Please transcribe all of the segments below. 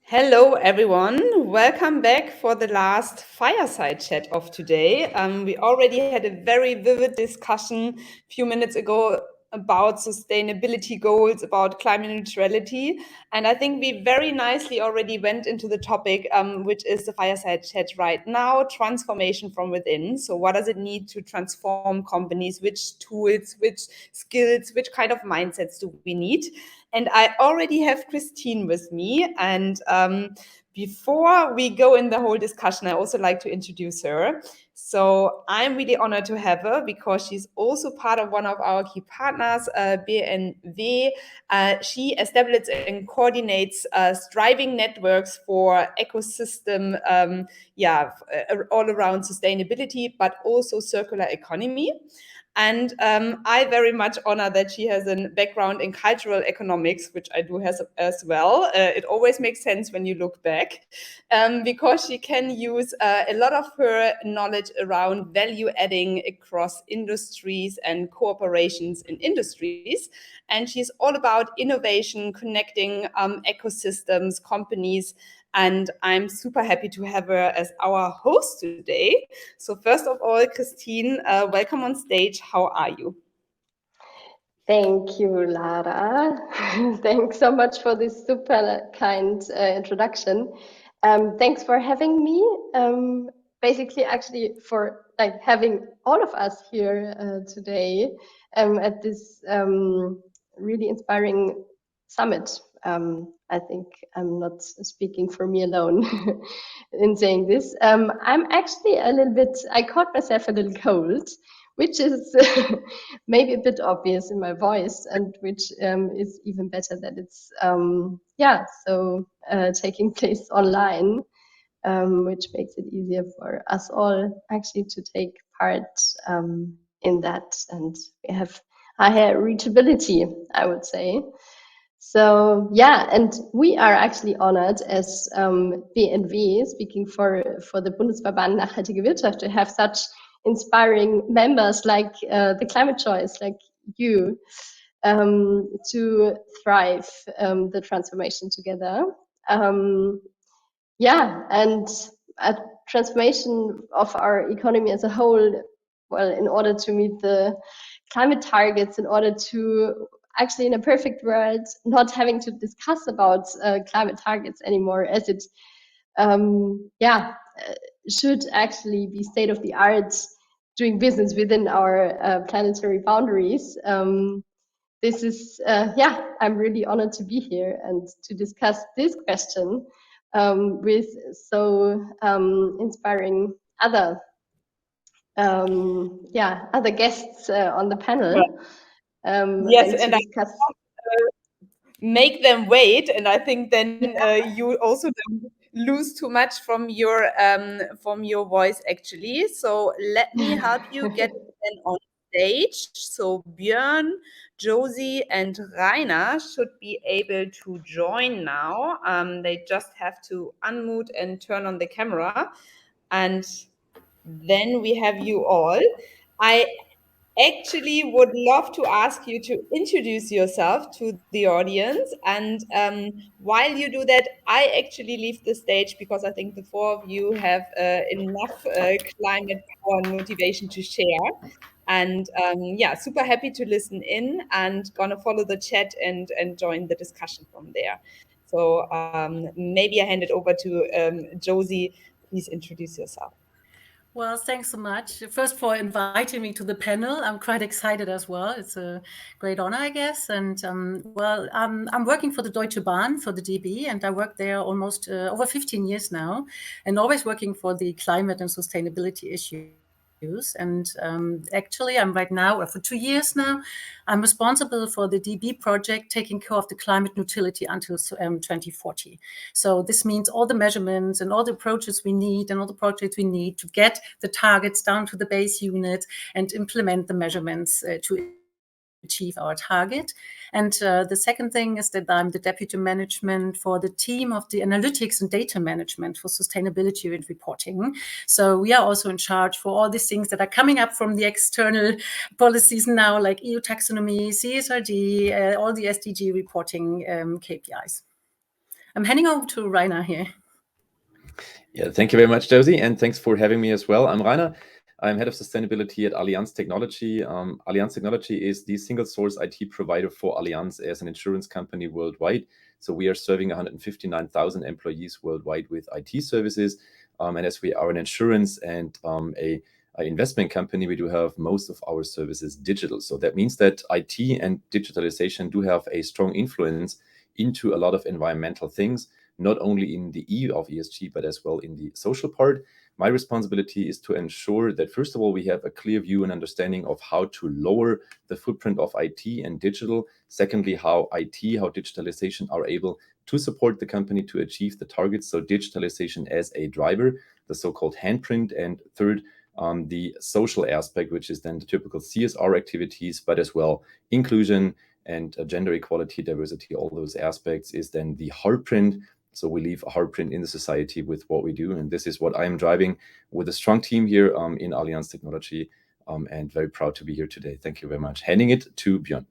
Hello, everyone. Welcome back for the last fireside chat of today. We already had a very vivid discussion a few minutes ago about sustainability goals, about climate neutrality. And I think we very nicely already went into the topic, which is the fireside chat right now, transformation from within. So what does it need to transform companies? Which tools, which skills, which kind of mindsets do we need? And I already have Chrstine with me. And before we go in the whole discussion, I also like to introduce her. So I'm really honored to have her because she's also part of one of our key partners, BNW. She establishes and coordinates striving networks for ecosystem, all around sustainability, but also circular economy. And I very much honor that she has a background in cultural economics, which I do have as well. It always makes sense when you look back, because she can use a lot of her knowledge around value adding across industries and cooperations in industries. And she's all about innovation, connecting ecosystems, companies. And I'm super happy to have her as our host today. So first of all, Chrstine, welcome on stage. How are you? Thank you, Lara. Thanks so much for this super kind introduction. Thanks for having me. Basically, actually, for having all of us here today at this really inspiring summit. I think I'm not speaking for me alone in saying this. I'm actually I caught myself a little cold, which is maybe a bit obvious in my voice, and which is even better that it's taking place online, which makes it easier for us all actually to take part in that, and we have higher reachability, I would say. So yeah, and we are actually honored as BNW, speaking for the Bundesverband Nachhaltige Wirtschaft, to have such inspiring members like the Climate Choice, like you, to thrive the transformation together. And a transformation of our economy as a whole, well, in order to meet the climate targets, in order to actually, in a perfect world, not having to discuss about climate targets anymore, as it should actually be state of the art doing business within our planetary boundaries. This is, I'm really honored to be here and to discuss this question with so inspiring other guests on the panel. Yes, and discuss. make them wait. And I think then you also don't lose too much from your voice, actually. So let me help you get them on stage. So Björn, Josie, and Rainer should be able to join now. They just have to unmute and turn on the camera. And then we have you all. I actually would love to ask you to introduce yourself to the audience. And while you do that, I actually leave the stage because I think the four of you have enough climate power and motivation to share. And super happy to listen in and gonna follow the chat and join the discussion from there. So maybe I hand it over to Josie. Please introduce yourself. Well, thanks so much. First, for inviting me to the panel. I'm quite excited as well. It's a great honor, I guess. And I'm working for the Deutsche Bahn, for the DB, and I worked there almost over 15 years now, and always working for the climate and sustainability issues. And actually, I'm right now, for 2 years now, I'm responsible for the DB project, taking care of the climate neutrality until 2040. So this means all the measurements and all the approaches we need and all the projects we need to get the targets down to the base unit and implement the measurements to achieve our target. And the second thing is that I'm the deputy management for the team of the analytics and data management for sustainability and reporting. So we are also in charge for all these things that are coming up from the external policies now, like EU taxonomy, CSRD, all the SDG reporting KPIs. I'm handing over to Rainer here. Yeah, thank you very much, Josie, and thanks for having me as well. I'm Rainer. I'm head of sustainability at Allianz Technology. Allianz Technology is the single source IT provider for Allianz as an insurance company worldwide. So we are serving 159,000 employees worldwide with IT services. And as we are an insurance and a investment company, we do have most of our services digital. So that means that IT and digitalization do have a strong influence into a lot of environmental things, not only in the E of ESG, but as well in the social part. My responsibility is to ensure that, first of all, we have a clear view and understanding of how to lower the footprint of IT and digital. Secondly, how digitalization are able to support the company to achieve the targets. So digitalization as a driver, the so-called handprint. And third, the social aspect, which is then the typical CSR activities, but as well inclusion and gender equality, diversity, all those aspects is then the hard print. So we leave a hard print in the society with what we do. And this is what I am driving with a strong team here in Allianz Technology, and very proud to be here today. Thank you very much. Handing it to Björn.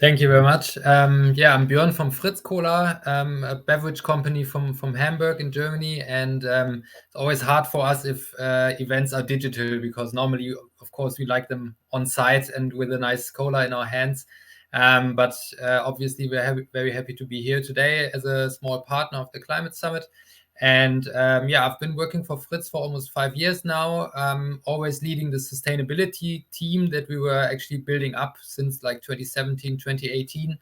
Thank you very much. I'm Björn from fritz-kola, a beverage company from Hamburg in Germany. And it's always hard for us if events are digital, because normally, of course, we like them on site and with a nice cola in our hands. But obviously, we're very happy to be here today as a small partner of the Climate Summit. And I've been working for Fritz for almost 5 years now, always leading the sustainability team that we were actually building up since like 2017, 2018,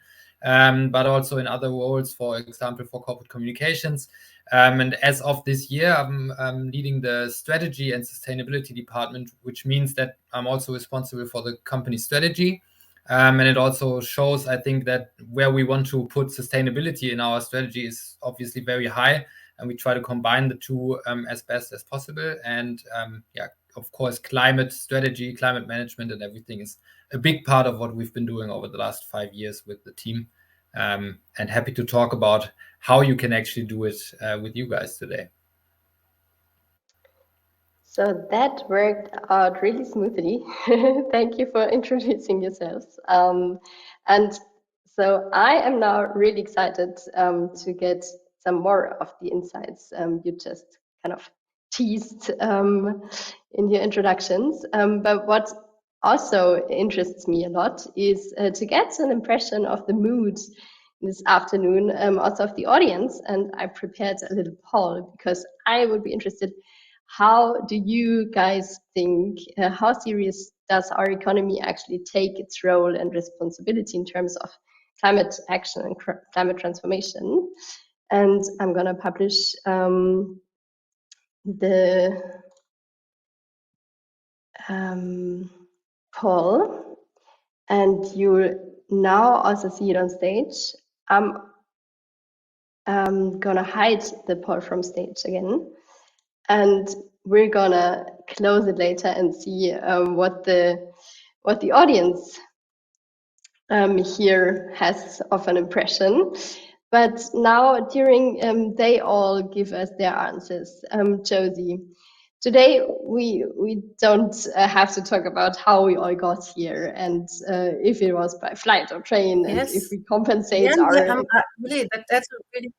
but also in other roles, for example, for corporate communications. And as of this year, I'm leading the strategy and sustainability department, which means that I'm also responsible for the company strategy. And it also shows, I think, that where we want to put sustainability in our strategy is obviously very high. And we try to combine the two as best as possible. And of course, climate strategy, climate management and everything is a big part of what we've been doing over the last 5 years with the team. And happy to talk about how you can actually do it with you guys today. So that worked out really smoothly. Thank you for introducing yourselves. And so I am now really excited to get some more of the insights you just kind of teased in your introductions. But what also interests me a lot is to get an impression of the mood this afternoon, also of the audience. And I prepared a little poll because I would be interested. How do you guys think, how serious does our economy actually take its role and responsibility in terms of climate action and climate transformation? And I'm going to publish the poll, and you'll now also see it on stage. I'm going to hide the poll from stage again. And we're gonna close it later and see what the audience here has of an impression. But now, during they all give us their answers. Josie, today we don't have to talk about how we all got here and if it was by flight or train, Yes. and if we compensate really, that's a really.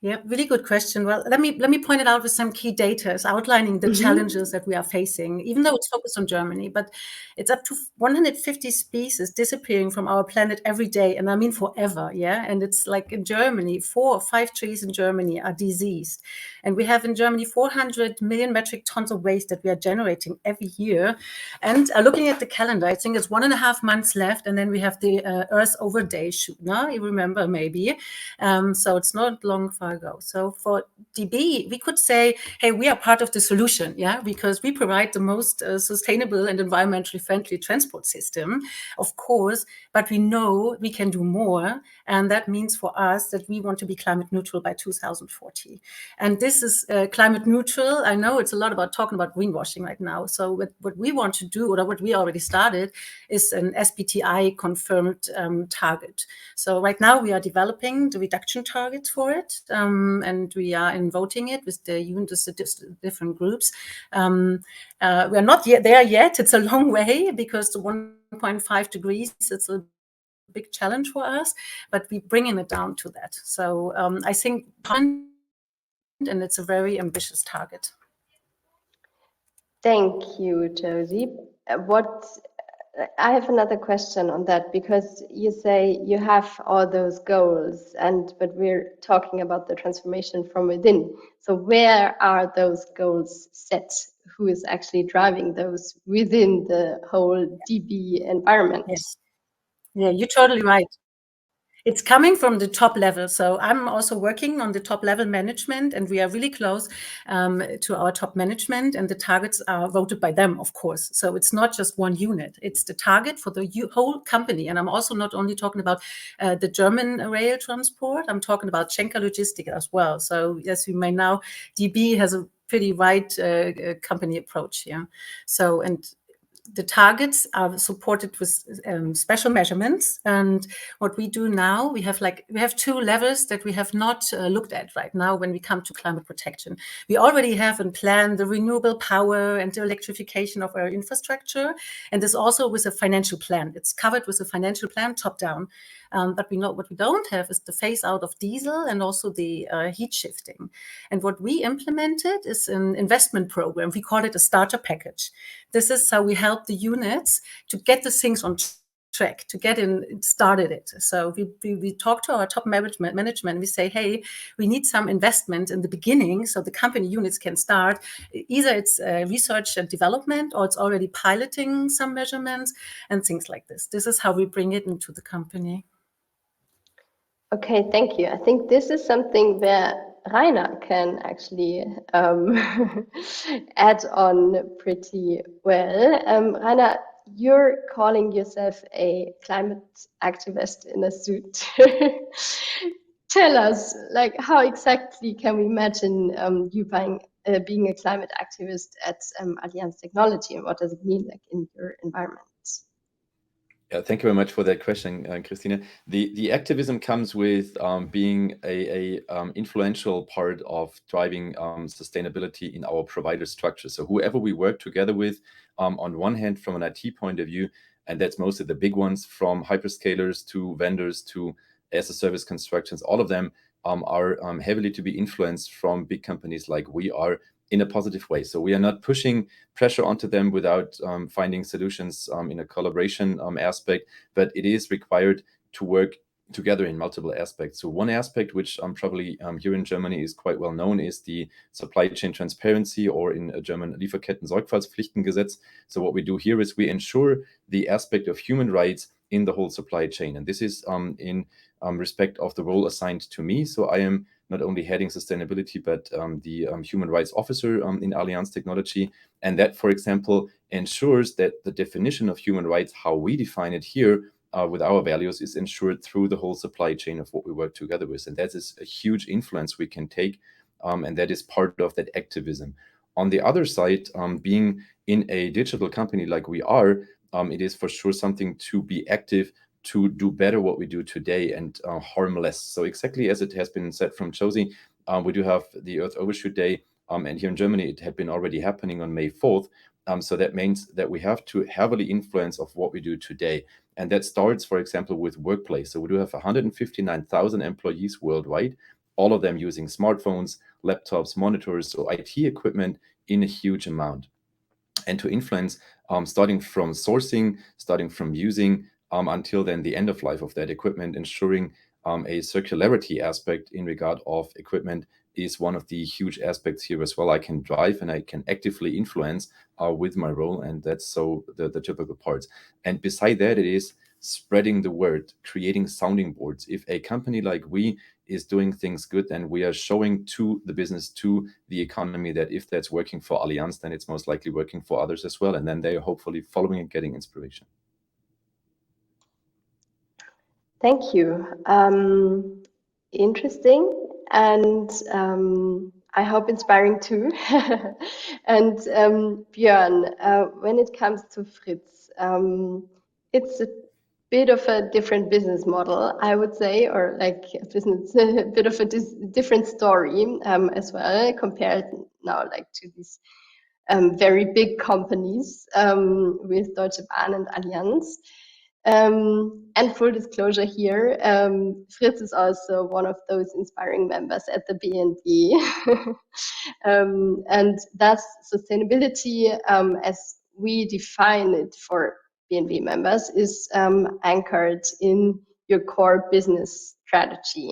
Yeah, really good question. Well, let me point it out with some key data outlining the challenges that we are facing, even though it's focused on Germany, but it's up to 150 species disappearing from our planet every day. And I mean forever, yeah? And it's like in Germany, 4 or 5 trees in Germany are diseased. And we have in Germany 400 million metric tons of waste that we are generating every year. And looking at the calendar, I think it's 1.5 months left. And then we have the Earth Over Day shoot, no? You remember maybe. So it's not long far ago. So for DB, we could say, hey, we are part of the solution, yeah, because we provide the most sustainable and environmentally friendly transport system, of course, but we know we can do more. And that means for us that we want to be climate neutral by 2040. And this is climate neutral. I know it's a lot about talking about greenwashing right now. So what we want to do, or what we already started, is an SBTI confirmed target. So right now we are developing the reduction targets for it. And we are voting it with the different groups. We are not yet there yet. It's a long way because the 1.5 degrees, it's a big challenge for us, but we're bringing it down to that. So I think, and it's a very ambitious target. Thank you, Josie. I have another question on that, because you say you have all those goals, but we're talking about the transformation from within. So where are those goals set? Who is actually driving those within the whole DB environment? Yes. Yeah, you're totally right. It's coming from the top level. So I'm also working on the top level management, and we are really close to our top management, and the targets are voted by them, of course. So it's not just one unit, it's the target for the whole company. And I'm also not only talking about the German rail transport, I'm talking about Schenker Logistik as well. So as you may know, DB has a pretty wide company approach here. So, and the targets are supported with special measurements. And what we do now, we have two levels that we have not looked at right now when we come to climate protection. We already have in plan the renewable power and the electrification of our infrastructure. And this also with a financial plan. It's covered with a financial plan top down. But we know what we don't have is the phase out of diesel and also the heat shifting. And what we implemented is an investment program. We call it a starter package. This is how we help the units to get the things on track, to get started it. So we talk to our top management. We say, hey, we need some investment in the beginning so the company units can start. Either it's research and development, or it's already piloting some measurements and things like this. This is how we bring it into the company. Okay, thank you. I think this is something where Rainer can actually add on pretty well. Rainer, you're calling yourself a climate activist in a suit. Tell us, like, how exactly can we imagine you being a climate activist at Allianz Technology, and what does it mean, like, in your environment? Yeah, thank you very much for that question, Chrstine. The activism comes with being a influential part of driving sustainability in our provider structure. So whoever we work together with, on one hand, from an IT point of view, and that's mostly the big ones, from hyperscalers to vendors to as-a-service constructions, all of them are heavily to be influenced from big companies like we are, in a positive way. So we are not pushing pressure onto them without finding solutions in a collaboration aspect, but it is required to work together in multiple aspects. So one aspect, which probably here in Germany is quite well known, is the supply chain transparency, or in German Lieferketten-Sorgfaltspflichtengesetz. So what we do here is we ensure the aspect of human rights in the whole supply chain. And this is in respect of the role assigned to me. So I am not only heading sustainability, but the human rights officer in Allianz Technology. And that, for example, ensures that the definition of human rights, how we define it here with our values, is ensured through the whole supply chain of what we work together with. And that is a huge influence we can take. And that is part of that activism. On the other side, being in a digital company like we are, it is for sure something to be active, to do better what we do today and harm less. So exactly as it has been said from Josie, we do have the Earth Overshoot Day, and here in Germany it had been already happening on May 4th. So that means that we have to heavily influence of what we do today. And that starts, for example, with workplace. So we do have 159,000 employees worldwide, all of them using smartphones, laptops, monitors, so IT equipment in a huge amount. And to influence, starting from sourcing, starting from using, until then the end of life of that equipment, ensuring a circularity aspect in regard of equipment is one of the huge aspects here as well. I can drive and I can actively influence with my role, and that's so the typical parts. And beside that, it is spreading the word, creating sounding boards. If a company like we is doing things good, then we are showing to the business, to the economy, that if that's working for Allianz, then it's most likely working for others as well. And then they are hopefully following and getting inspiration. Thank you. Interesting, and I hope inspiring too. And Björn, when it comes to Fritz, it's a bit of a different business model, I would say, or like a bit of a different story as well, compared now like to these very big companies with Deutsche Bahn and Allianz. And full disclosure here, Fritz is also one of those inspiring members at the BND. And that's sustainability, as we define it for BNB members, is anchored in your core business strategy.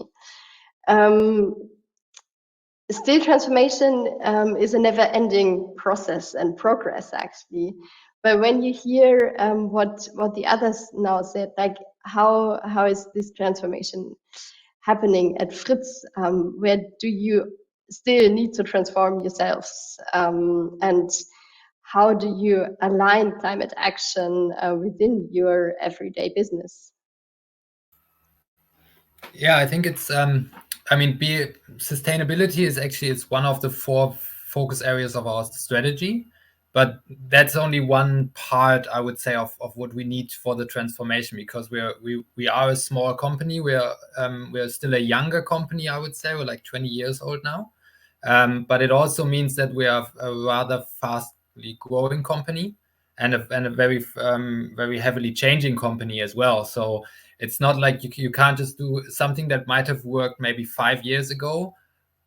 Still, transformation is a never-ending process and progress, actually. But when you hear what the others now said, like how is this transformation happening at Fritz? Where do you still need to transform yourselves? And how do you align climate action within your everyday business? Yeah, I think it's sustainability is actually it's one of the 4 focus areas of our strategy, but that's only one part, I would say, of what we need for the transformation, because we are a small company. We're still a younger company, I would say. We're like 20 years old now, but it also means that we are a rather fastly growing company and a very very heavily changing company as well. So it's not like you can't just do something that might have worked maybe 5 years ago,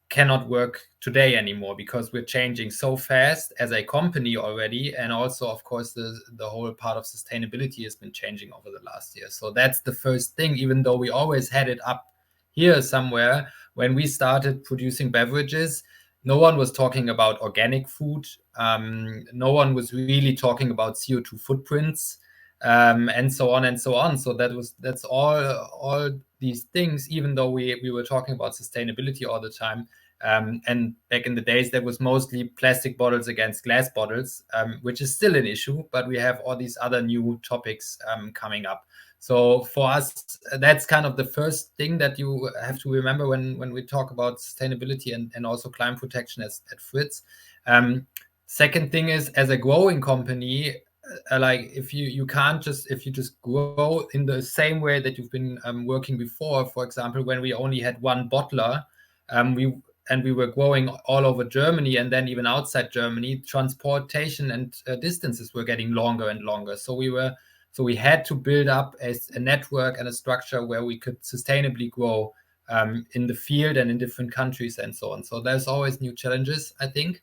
cannot work today anymore, because we're changing so fast as a company already. And also, of course, the whole part of sustainability has been changing over the last year. So that's the first thing, even though we always had it up here somewhere. When we started producing beverages, no one was talking about organic food. No one was really talking about CO2 footprints. And so on and so on. So that's all these things, even though we were talking about sustainability all the time. And back in the days, there was mostly plastic bottles against glass bottles, which is still an issue, but we have all these other new topics coming up. So for us, that's kind of the first thing that you have to remember when we talk about sustainability and also climate protection at Fritz. Second thing is, as a growing company, like if you just grow in the same way that you've been working before. For example, when we only had one bottler, we were growing all over Germany, and then even outside Germany, transportation and distances were getting longer and longer. So we had to build up a network and a structure where we could sustainably grow in the field and in different countries and so on. So there's always new challenges, I think.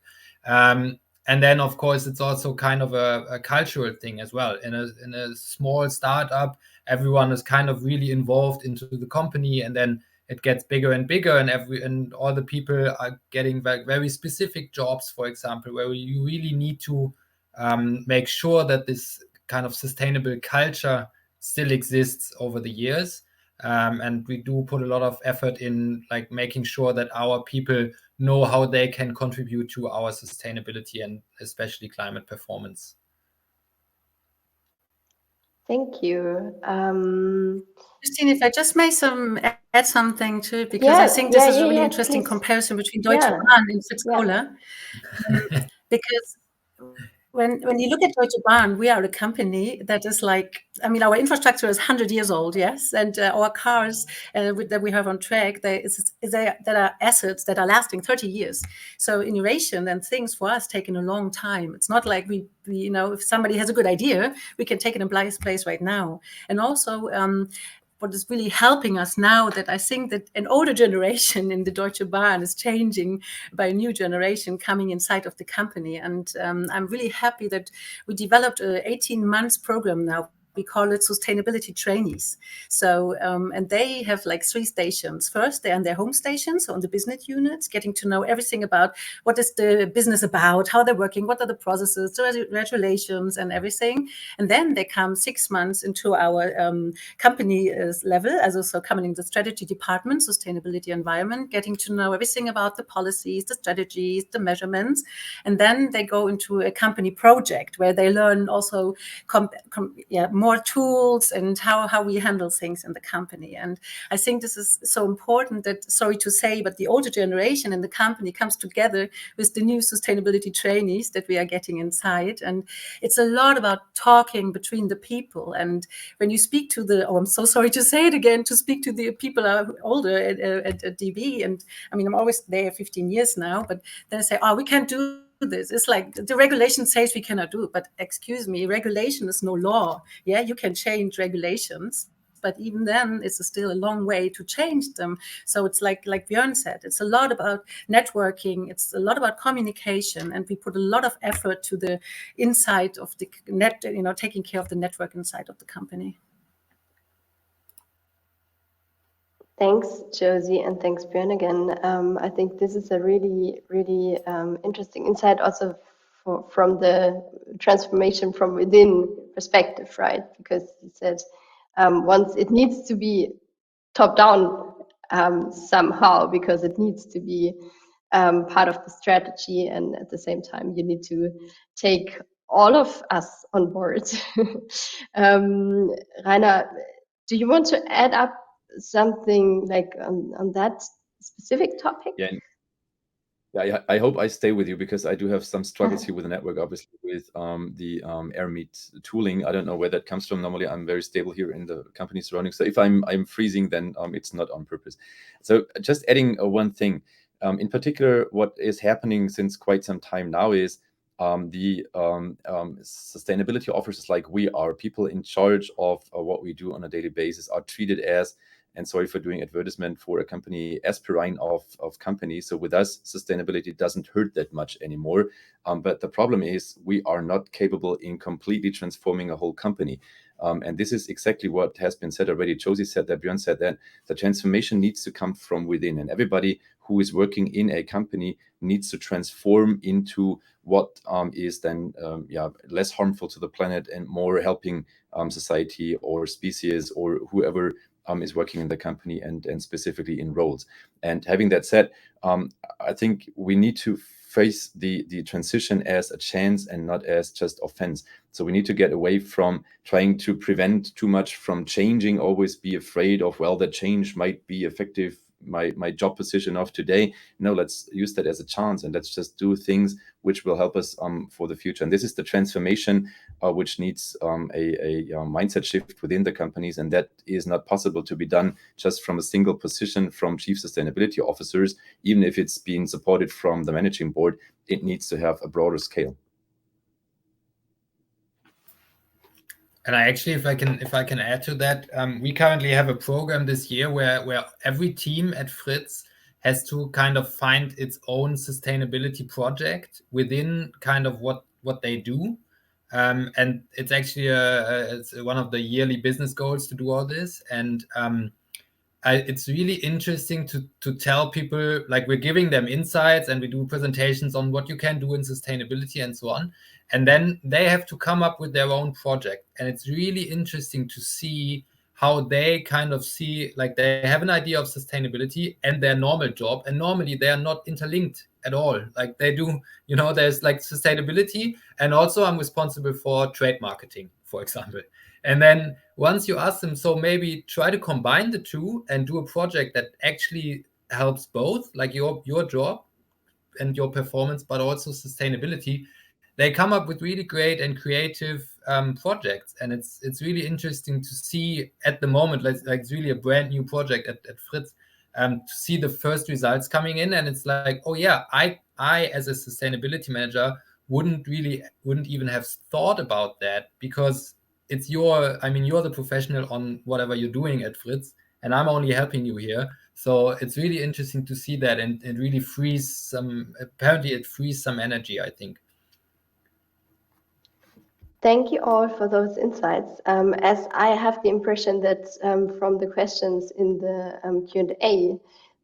And then, of course, it's also kind of a cultural thing as well. In a small startup, everyone is kind of really involved into the company, and then it gets bigger and bigger, and all the people are getting very specific jobs, for example, where you really need to make sure that this kind of sustainable culture still exists over the years. And we do put a lot of effort in like making sure that our people know how they can contribute to our sustainability and especially climate performance. Thank you. Chrstine, if I just may add something too, because I think this is a really interesting comparison between Deutsche Bahn and fritz-kola. Because when you look at Deutsche Bahn, we are a company that is like, I mean, our infrastructure is 100 years old, yes, and our cars that we have on track, they are assets that are lasting 30 years. So innovation and things for us taking a long time. It's not like we if somebody has a good idea, we can take it in place right now. And also, what is really helping us now, that I think that an older generation in the Deutsche Bahn is changing by a new generation coming inside of the company. And I'm really happy that we developed an 18 months program now. We call it sustainability trainees. So, and they have like 3 stations. First, they're on their home stations, so on the business units, getting to know everything about what is the business about, how they're working, what are the processes, the regulations and everything. And then they come 6 months into our company level, so coming in the strategy department, sustainability environment, getting to know everything about the policies, the strategies, the measurements. And then they go into a company project where they learn also more tools and how we handle things in the company. And I think this is so important that, sorry to say, but the older generation in the company comes together with the new sustainability trainees that we are getting inside. And it's a lot about talking between the people. And when you speak to I'm so sorry to say it again, to speak to the people who are older at DB, and I mean, I'm always there 15 years now, but then I say, we can't do this. It's like the regulation says we cannot do it, but excuse me, regulation is no law. Yeah, you can change regulations, but even then it's still a long way to change them. So it's like Björn said, it's a lot about networking, it's a lot about communication, and we put a lot of effort to the inside of the net, taking care of the network inside of the company. Thanks, Josie, and thanks, Björn, again. I think this is a really, really interesting insight also from the transformation from within perspective, right? Because you said once it needs to be top down somehow, because it needs to be part of the strategy, and at the same time you need to take all of us on board. Rainer, do you want to add up something like on that specific topic? Yeah, I hope I stay with you, because I do have some struggles here with the network, obviously, with the AirMeet tooling. I don't know where that comes from. Normally, I'm very stable here in the company surroundings. So if I'm freezing, then it's not on purpose. So just adding one thing, in particular, what is happening since quite some time now is the sustainability officers, like we are, people in charge of what we do on a daily basis, are treated as, and sorry for doing advertisement for a company, aspirine of companies. So with us, sustainability doesn't hurt that much anymore. But the problem is we are not capable in completely transforming a whole company. And this is exactly what has been said already. Josie said that, Björn said that the transformation needs to come from within, and everybody who is working in a company needs to transform into what is then less harmful to the planet and more helping society or species or whoever is working in the company and specifically in roles. And having that said, I think we need to face the transition as a chance and not as just offense. So we need to get away from trying to prevent too much from changing, always be afraid of, well, that change might be effective my job position of today. No, let's use that as a chance, and let's just do things which will help us for the future. And this is the transformation which needs a mindset shift within the companies, and that is not possible to be done just from a single position from chief sustainability officers. Even if it's being supported from the managing board, it needs to have a broader scale. And I actually, if I can add to that, we currently have a program this year where every team at Fritz has to kind of find its own sustainability project within kind of what they do. And it's actually it's one of the yearly business goals to do all this. And it's really interesting to tell people, like, we're giving them insights and we do presentations on what you can do in sustainability and so on. And then they have to come up with their own project. And it's really interesting to see how they kind of see, like, they have an idea of sustainability and their normal job. And normally they are not interlinked at all. Like they do, there's like sustainability, and also I'm responsible for trade marketing, for example. And then once you ask them, so maybe try to combine the two and do a project that actually helps both, like your job and your performance, but also sustainability, they come up with really great and creative projects. And it's really interesting to see at the moment, like it's really a brand new project at Fritz, to see the first results coming in. And it's like, oh yeah, I as a sustainability manager wouldn't even have thought about that, because you're the professional on whatever you're doing at Fritz, and I'm only helping you here. So it's really interesting to see that, and it really frees some energy, I think. Thank you all for those insights. As I have the impression that from the questions in the Q&A,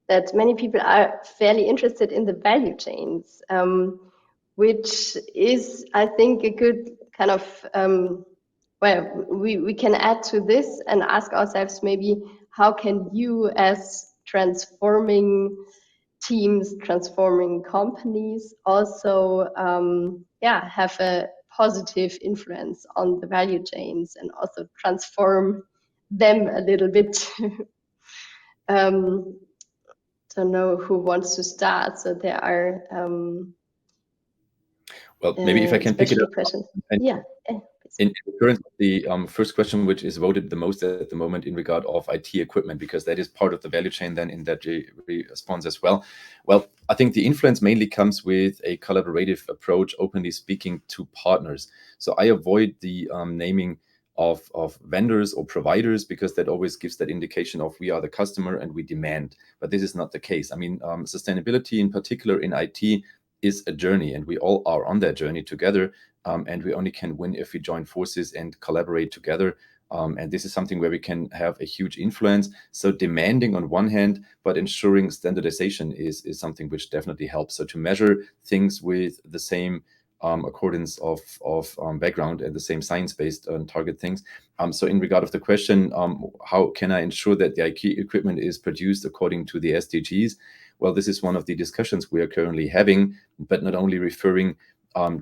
that many people are fairly interested in the value chains, which is, I think, a good kind of, we can add to this and ask ourselves, maybe, how can you, as transforming teams, transforming companies, also have a positive influence on the value chains and also transform them a little bit. Don't know who wants to start. So there are well, maybe if I can pick it up. Questions. In current, the first question, which is voted the most at the moment in regard of IT equipment, because that is part of the value chain then in that response as well. Well, I think the influence mainly comes with a collaborative approach, openly speaking to partners. So I avoid the naming of vendors or providers, because that always gives that indication of we are the customer and we demand. But this is not the case. I mean, sustainability in particular in IT is a journey, and we all are on that journey together. And we only can win if we join forces and collaborate together. And this is something where we can have a huge influence. So demanding on one hand, but ensuring standardization is something which definitely helps. So to measure things with the same accordance of background and the same science-based target things. So in regard of the question, how can I ensure that the IT equipment is produced according to the SDGs? Well, this is one of the discussions we are currently having, but not only referring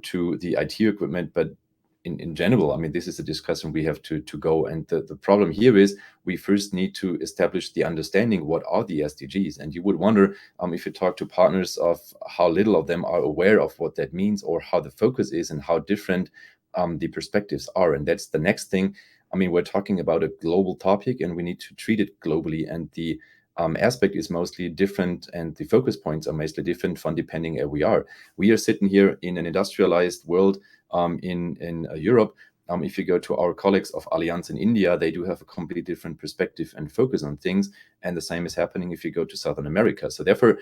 to the IT equipment, but in general. I mean, this is a discussion we have to go. And the problem here is we first need to establish the understanding what are the SDGs. And you would wonder if you talk to partners of how little of them are aware of what that means, or how the focus is and how different the perspectives are. And that's the next thing. I mean, we're talking about a global topic and we need to treat it globally. And the aspect is mostly different, and the focus points are mostly different from depending where we are. We are sitting here in an industrialized world in Europe. If you go to our colleagues of Allianz in India, they do have a completely different perspective and focus on things. And the same is happening if you go to Southern America. So therefore,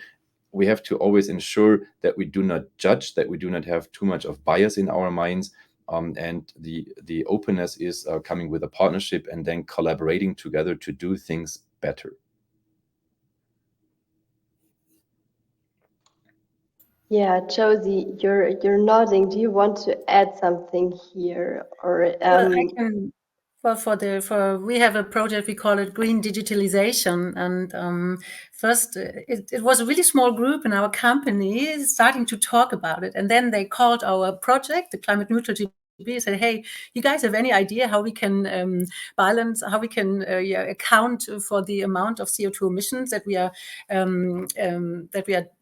we have to always ensure that we do not judge, that we do not have too much of bias in our minds. And the openness is coming with a partnership and then collaborating together to do things better. Yeah, Josie, you're nodding. Do you want to add something here, or Well, I can. Well, we have a project, we call it Green Digitalization, and first it was a really small group in our company starting to talk about it, and then they called our project, the Climate Neutral GB, said, "Hey, you guys have any idea how we can balance, how we can account for the amount of CO2 emissions that we are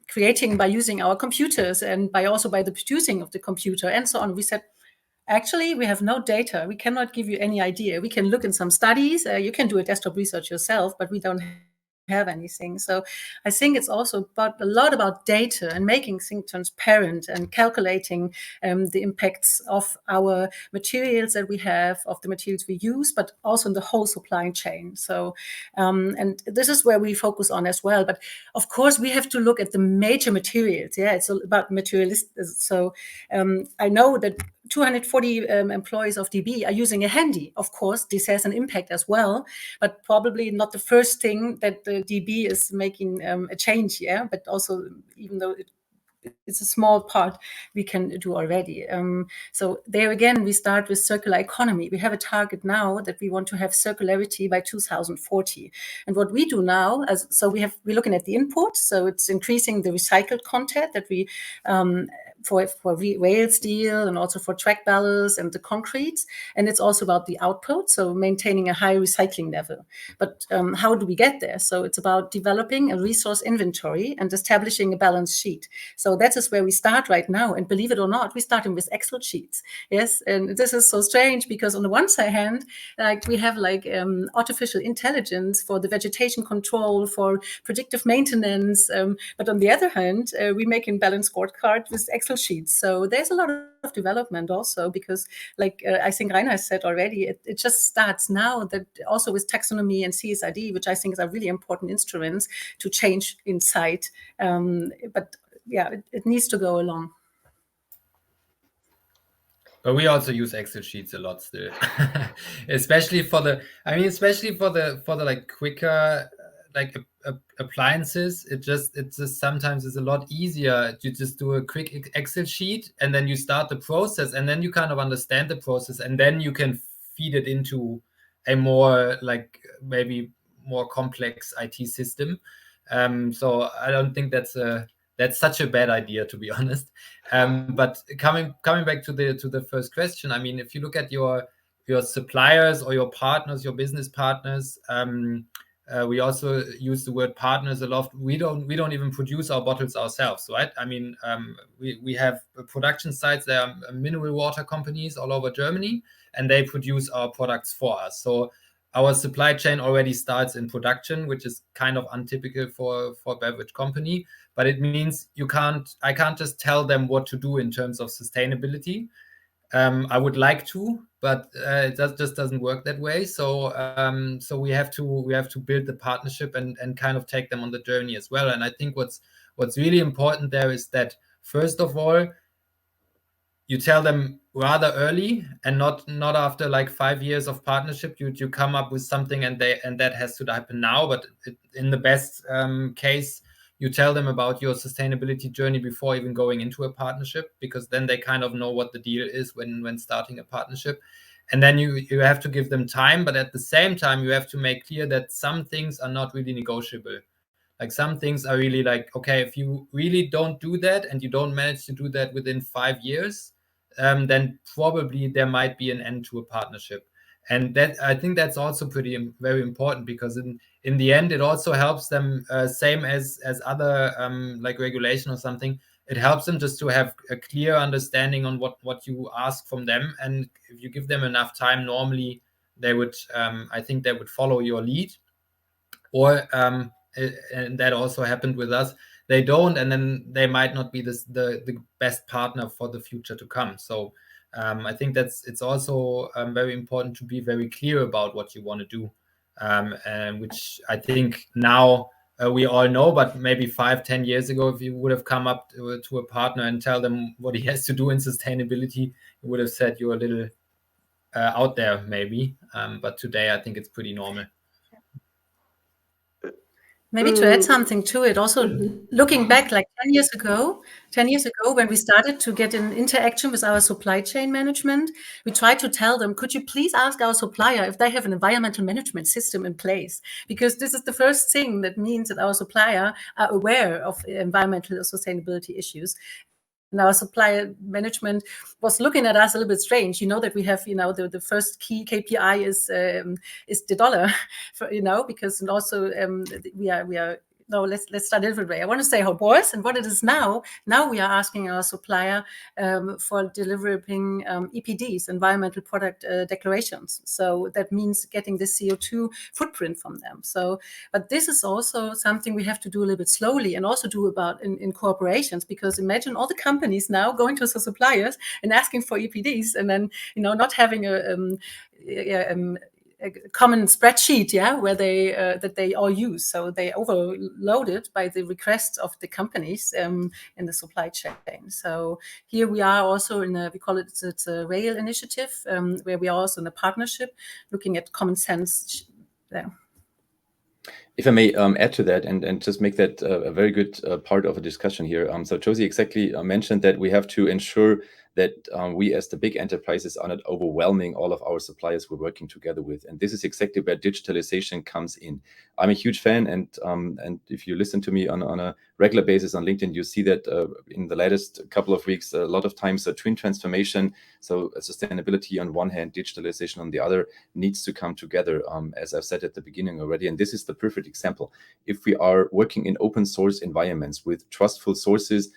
creating by using our computers and by the producing of the computer and so on?" We said, actually, we have no data. We cannot give you any idea. We can look in some studies. You can do a desktop research yourself, but we don't have anything. So I think it's also a lot about data and making things transparent and calculating the impacts of our materials that we have, of the materials we use, but also in the whole supply chain. So, and this is where we focus on as well. But of course, we have to look at the major materials. Yeah, it's about materialist. So I know that 240 employees of DB are using a handy. Of course, this has an impact as well, but probably not the first thing that the DB is making a change. Yeah, but also, even though it's a small part we can do already. So there again, we start with circular economy. We have a target now that we want to have circularity by 2040. And what we do now, we're looking at the input. So it's increasing the recycled content that we for rail steel and also for track ballast and the concretes. And it's also about the output, so maintaining a high recycling level. But how do we get there? So it's about developing a resource inventory and establishing a balance sheet. So that is where we start right now. And believe it or not, we're starting with Excel sheets. Yes, and this is so strange because on the one hand, like we have artificial intelligence for the vegetation control, for predictive maintenance. But on the other hand, we make a balance scorecard with Excel sheets. So there's a lot of development also because, I think Rainer has said already, it just starts now, that also with taxonomy and CSRD, which I think are really important instruments to change inside. But yeah, it needs to go along. But we also use Excel sheets a lot still, especially for the quicker appliances. It just sometimes is a lot easier to just do a quick Excel sheet and then you start the process and then you kind of understand the process and then you can feed it into a more maybe more complex IT system. So I don't think that's such a bad idea, to be honest. But coming back to the first question, I mean, if you look at your suppliers or your partners, your business partners, we also use the word partners a lot. We don't even produce our bottles ourselves, right? I mean, we have production sites. There are mineral water companies all over Germany, and they produce our products for us. So our supply chain already starts in production, which is kind of untypical for a beverage company, but it means I can't just tell them what to do in terms of sustainability. I would like to, but it just doesn't work that way. So we have to build the partnership and kind of take them on the journey as well. And I think what's really important there is that, first of all, you tell them rather early, and not after like 5 years of partnership. You come up with something and that has to happen now. But in the best case, you tell them about your sustainability journey before even going into a partnership, because then they kind of know what the deal is when starting a partnership. And then you have to give them time, but at the same time, you have to make clear that some things are not really negotiable. Like some things are really like, okay, if you really don't do that and you don't manage to do that within 5 years, then probably there might be an end to a partnership. And that, I think that's also very important, because in the end, it also helps them, same as other like regulation or something. It helps them just to have a clear understanding on what you ask from them. And if you give them enough time, normally they would, I think they would follow your lead. Or and that also happened with us. They don't, and then they might not be the best partner for the future to come. So I think it's also very important to be very clear about what you want to do, and which I think now we all know. But maybe 5-10 years ago, if you would have come up to a partner and tell them what he has to do in sustainability, you would have said you're a little out there, maybe. But today, I think it's pretty normal. Maybe to add something to it, also looking back like 10 years ago, when we started to get in interaction with our supply chain management, we tried to tell them, could you please ask our supplier if they have an environmental management system in place? Because this is the first thing that means that our supplier are aware of environmental or sustainability issues. And our supplier management was looking at us a little bit strange. You know that we have, the first key KPI is the dollar, because and also we are. No, let's start a different way. I want to say how it was and what it is now. Now we are asking our supplier for delivering EPDs, environmental product declarations. So that means getting the CO2 footprint from them. So, but this is also something we have to do a little bit slowly, and also do about in corporations, because imagine all the companies now going to the suppliers and asking for EPDs, and then not having a common spreadsheet, where they that they all use. So they overloaded by the requests of the companies in the supply chain. So here we are also we call it's a rail initiative, where we are also in a partnership looking at common sense there. If I may add to that and just make that a very good part of a discussion here. So Josie exactly mentioned that we have to ensure that we as the big enterprises are not overwhelming all of our suppliers we're working together with. And this is exactly where digitalization comes in. I'm a huge fan, and if you listen to me on a regular basis on LinkedIn, you see that in the latest couple of weeks, a lot of times a twin transformation, so sustainability on one hand, digitalization on the other, needs to come together, as I've said at the beginning already. And this is the perfect example. If we are working in open source environments with trustful sources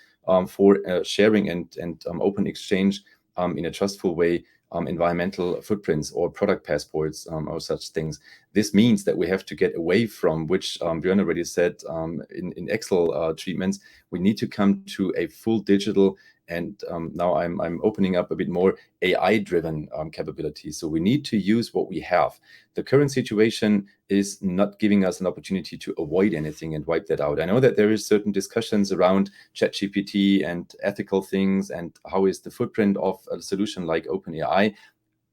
for sharing and open exchange in a trustful way, environmental footprints or product passports or such things. This means that we have to get away from, which Björn already said in Excel treatments, we need to come to a full digital, and now I'm opening up a bit more AI-driven capability. So we need to use what we have. The current situation is not giving us an opportunity to avoid anything and wipe that out. I know that there is certain discussions around ChatGPT and ethical things and how is the footprint of a solution like OpenAI.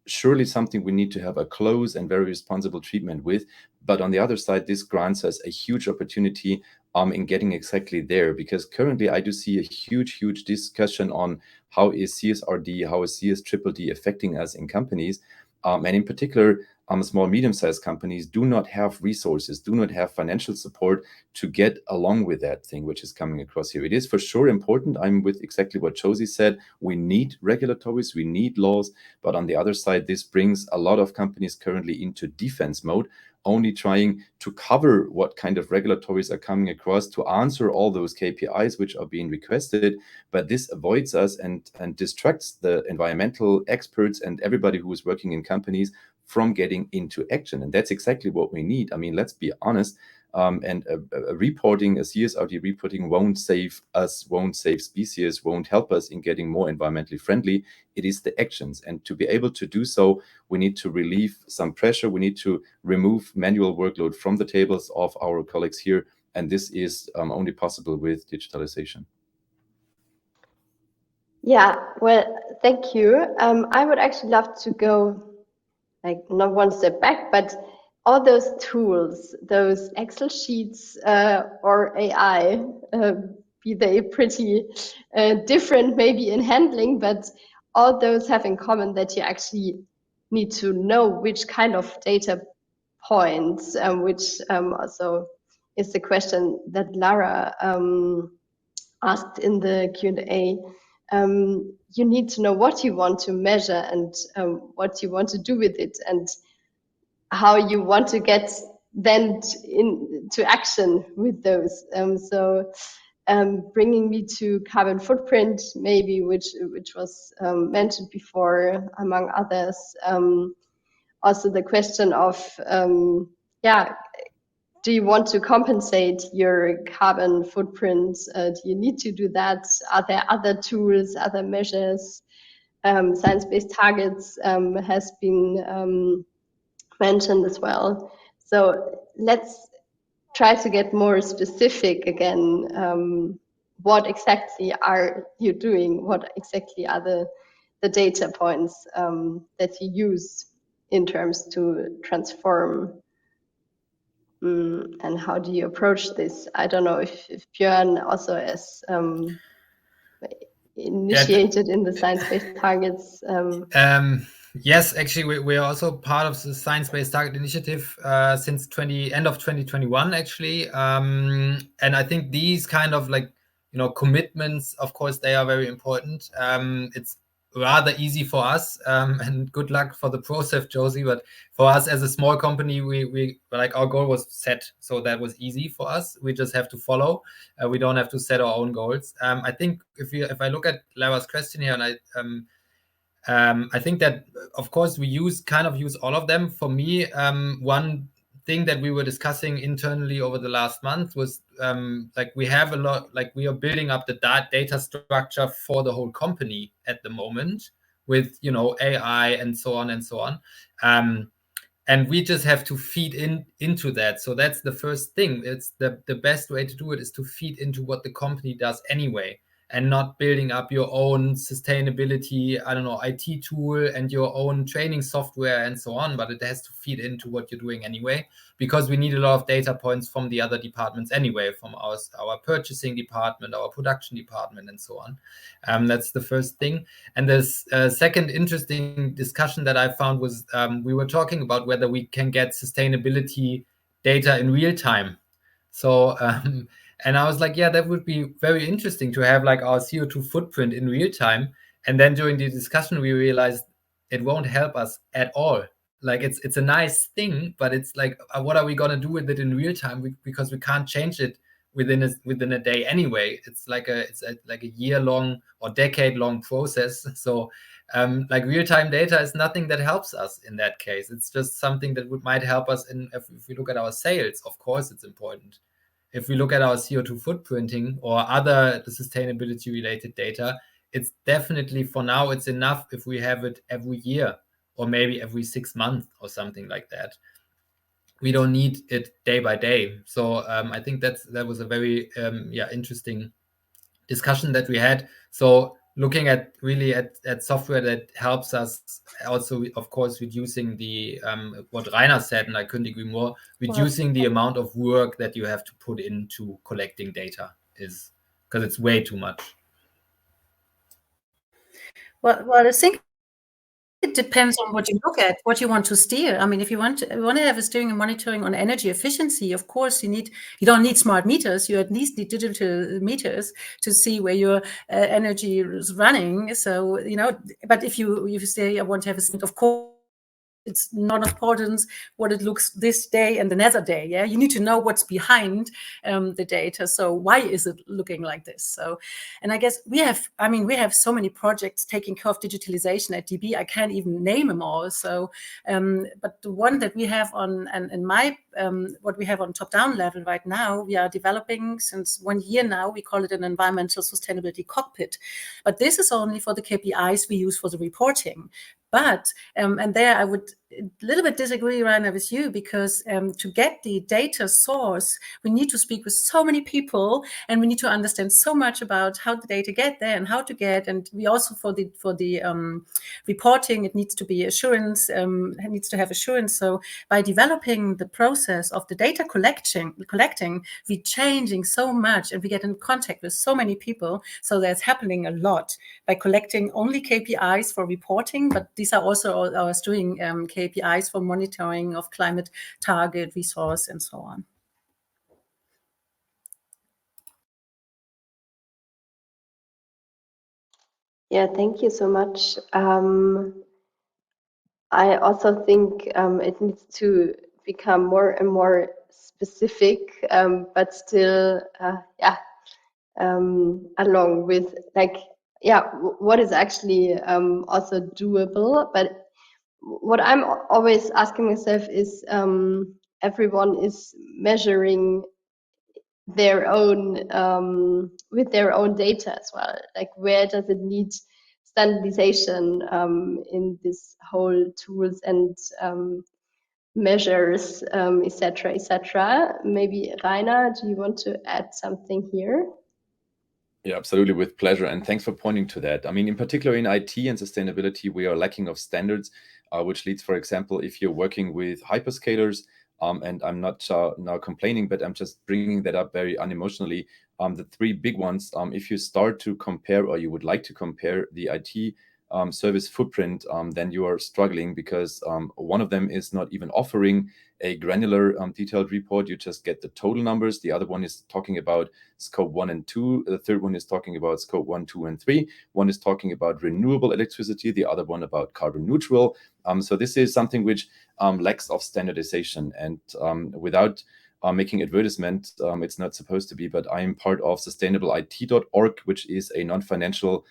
Surely something we need to have a close and very responsible treatment with. But on the other side, this grants us a huge opportunity in getting exactly there, because currently I do see a huge discussion on how is CSRD, how is CS-DDD affecting us in companies. And in particular, small, medium-sized companies do not have resources, do not have financial support to get along with that thing which is coming across here. It is for sure important. I'm with exactly what Josie said. We need regulatories, we need laws, but on the other side, this brings a lot of companies currently into defense mode, only trying to cover what kind of regulatories are coming across, to answer all those KPIs which are being requested. But this avoids us and distracts the environmental experts and everybody who is working in companies from getting into action. And that's exactly what we need. I mean, let's be honest. And a CSRD reporting won't save us, won't save species, won't help us in getting more environmentally friendly. It is the actions. And to be able to do so, we need to relieve some pressure. We need to remove manual workload from the tables of our colleagues here. And this is only possible with digitalization. Yeah, well, thank you. I would actually love to go like not one step back, but all those tools, those Excel sheets or AI, be they pretty different maybe in handling, but all those have in common that you actually need to know which kind of data points, which also is the question that Lara asked in the Q&A. You need to know what you want to measure and what you want to do with it, and how you want to get then into action with those. So bringing me to carbon footprint, maybe, which was mentioned before, among others. Also the question of, do you want to compensate your carbon footprint? Do you need to do that? Are there other tools, other measures? Science-based targets has been mentioned as well. So let's try to get more specific again. What exactly are you doing? What exactly are the data points that you use in terms to transform? And how do you approach this? I don't know if Björn also is initiated in the science-based targets. Yes, actually, we are also part of the Science-Based Target Initiative since end of 2021, actually. And I think these kind of commitments, of course, they are very important. It's rather easy for us, and good luck for the process, Josie. But for us as a small company, we our goal was set, so that was easy for us. We just have to follow. We don't have to set our own goals. I think if I look at Lara's question here, and I think that, of course, we use all of them. For me, one thing that we were discussing internally over the last month was we have a lot, we are building up the data structure for the whole company at the moment with, AI and so on and so on. And we just have to feed into that. So that's the first thing. It's the best way to do it is to feed into what the company does anyway, and not building up your own sustainability, IT tool and your own training software and so on, but it has to feed into what you're doing anyway, because we need a lot of data points from the other departments anyway, from our purchasing department, our production department, and so on. That's the first thing. And this second interesting discussion that I found was we were talking about whether we can get sustainability data in real time. So, and I was like, yeah, that would be very interesting to have our CO2 footprint in real time. And then during the discussion, we realized it won't help us at all. It's a nice thing, but it's what are we going to do with it in real time? Because we can't change it within a day anyway. It's like a year-long or decade-long process. So real-time data is nothing that helps us in that case. It's just something that might help us if we look at our sales. Of course, it's important. If we look at our CO2 footprinting or other sustainability related data, it's definitely, for now, it's enough if we have it every year or maybe every 6 months or something like that. We don't need it day by day. So I think that was a very interesting discussion that we had. So looking at software that helps us also, of course, reducing the what Rainer said, and I couldn't agree more, reducing the amount of work that you have to put into collecting data, is because it's way too much. Well, I think it depends on what you look at, what you want to steer. I mean, if you want to have a steering and monitoring on energy efficiency, of course, you don't need smart meters. You at least need digital meters to see where your energy is running. So, but if you say I want to have a, of course, it's not important what it looks this day and another day. Yeah, you need to know what's behind the data. So why is it looking like this? So, and I guess we have so many projects taking care of digitalization at DB. I can't even name them all. So, but the one that we have on what we have on top-down level right now, we are developing since 1 year now. We call it an environmental sustainability cockpit, but this is only for the KPIs we use for the reporting. But, and there I would a little bit disagree, Rainer, with you, because to get the data source, we need to speak with so many people, and we need to understand so much about how the data get there and how to get. And we also, for the reporting, it needs to be assurance, it needs to have assurance. So by developing the process of the data collecting, we're changing so much, and we get in contact with so many people. So that's happening a lot by collecting only KPIs for reporting, but these are also us doing KPIs for monitoring of climate target, resource, and so on. Yeah, thank you so much. I also think it needs to become more and more specific, but still, along with what is actually also doable. But what I'm always asking myself is, everyone is measuring their own with their own data as well. Like, where does it need standardization in this whole tools and measures, etc., etc. Maybe Rainer, do you want to add something here? Yeah, absolutely, with pleasure. And thanks for pointing to that. I mean, in particular in IT and sustainability, we are lacking of standards, which leads, for example, if you're working with hyperscalers, and I'm not now complaining, but I'm just bringing that up very unemotionally. The three big ones, if you start to compare, or you would like to compare the IT service footprint, then you are struggling, because one of them is not even offering a granular detailed report. You just get the total numbers. The other one is talking about scope 1 and 2. The third one is talking about scope 1, 2, and 3. One is talking about renewable electricity. The other one about carbon neutral. So this is something which lacks of standardization, and without making advertisement, it's not supposed to be, but I am part of sustainableIT.org, which is a non-financial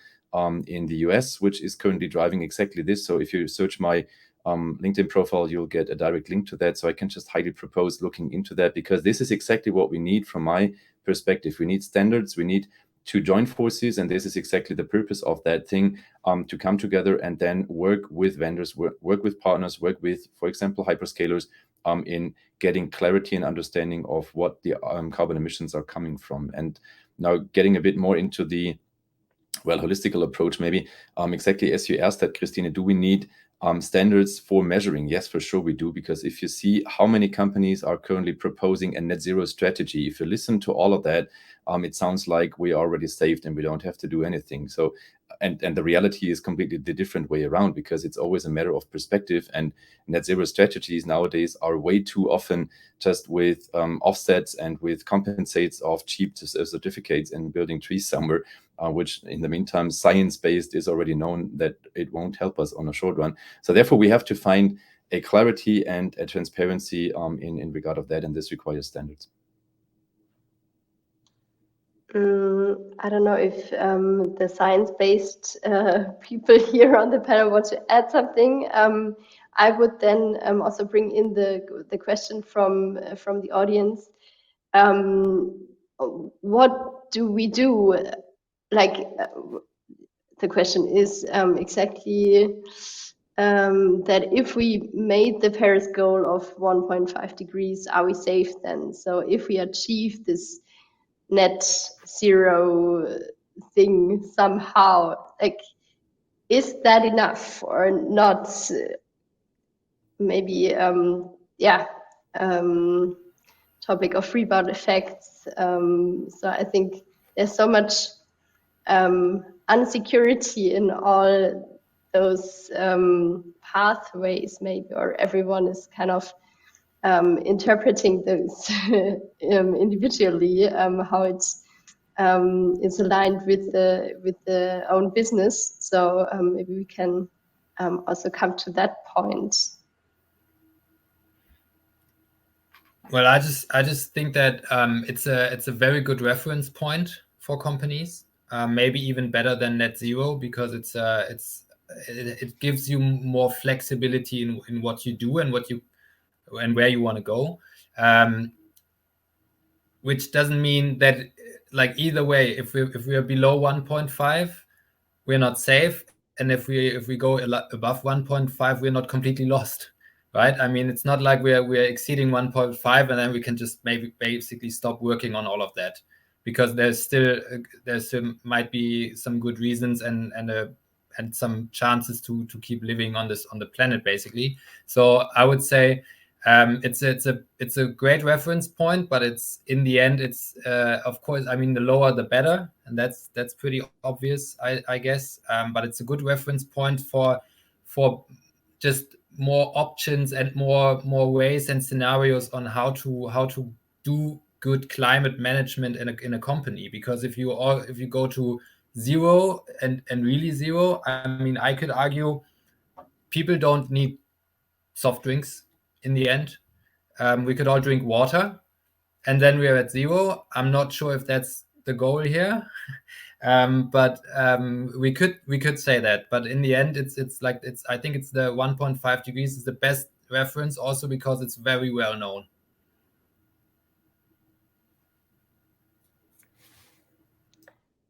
in the US, which is currently driving exactly this. So if you search my LinkedIn profile, you'll get a direct link to that. So I can just highly propose looking into that, because this is exactly what we need from my perspective. We need standards, we need to join forces, and this is exactly the purpose of that thing, to come together and then work with vendors, work with partners, work with, for example, hyperscalers, in getting clarity and understanding of what the carbon emissions are coming from. And now getting a bit more into the holistical approach, maybe exactly as you asked that, Chrstine, do we need standards for measuring? Yes, for sure we do, because if you see how many companies are currently proposing a net zero strategy, if you listen to all of that, it sounds like we are already saved and we don't have to do anything. So, and the reality is completely the different way around, because it's always a matter of perspective, and net zero strategies nowadays are way too often just with offsets and with compensates of cheap certificates and building trees somewhere, which in the meantime, science-based is already known that it won't help us on a short run. So therefore, we have to find a clarity and a transparency in regard of that, and this requires standards. I don't know if the science-based people here on the panel want to add something. I would then also bring in the question from the audience. What do we do? Like, the question is exactly that if we made the Paris goal of 1.5 degrees, are we safe then? So if we achieve this net zero thing somehow, like, is that enough or not? Maybe topic of rebound effects. So I think there's so much unsecurity in all those pathways, maybe, or everyone is kind of interpreting those individually, how it's aligned with the own business. So maybe we can also come to that point. Well, I just think that it's a very good reference point for companies, maybe even better than net zero, because it gives you more flexibility in what you do and where you want to go, which doesn't mean that, like, either way, if we are below 1.5, we're not safe, and if we go above 1.5, we're not completely lost. Right? I mean, it's not like we're exceeding 1.5 and then we can just maybe basically stop working on all of that, because there still might be some good reasons and some chances to keep living on the planet, basically. So I would say it's a great reference point, but it's in the end, it's of course, I mean, the lower the better, and that's pretty obvious, I guess. But it's a good reference point for just more options and more ways and scenarios on how to do good climate management in a company. Because if you go to zero and really zero, I mean, I could argue people don't need soft drinks in the end. We could all drink water, and then we're at zero. I'm not sure if that's the goal here. But we could say that, but in the end, I think it's the 1.5 degrees is the best reference, also because it's very well known.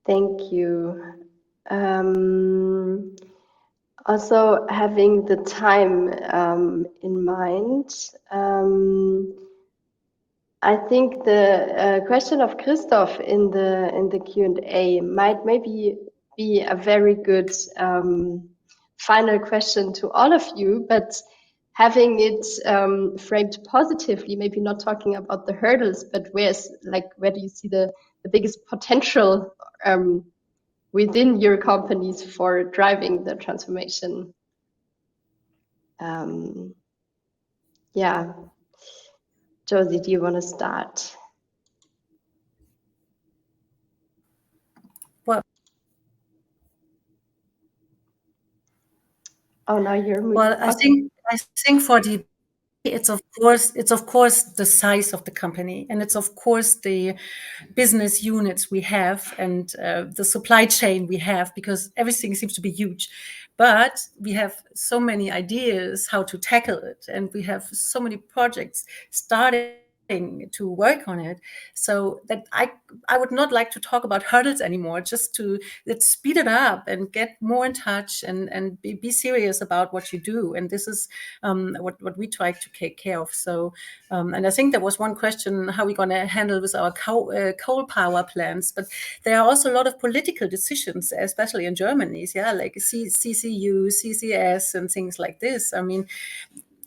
Thank you. Also, having the time in mind, I think the question of Christoph in the Q&A might maybe be a very good final question to all of you, but having it framed positively, maybe not talking about the hurdles, but where do you see the biggest potential within your companies for driving the transformation? Yeah. Josie, do you want to start? Well, now you're muted. Well, I think for the it's of course the size of the company, and it's of course the business units we have and the supply chain we have, because everything seems to be huge. But we have so many ideas how to tackle it, and we have so many projects starting to work on it, so that I would not like to talk about hurdles anymore, just to let's speed it up and get more in touch and be serious about what you do. And this is what we try to take care of. So and I think there was one question, how we're going to handle with our coal power plants, but there are also a lot of political decisions, especially in Germany, like CCU, CCS and things like this. I mean,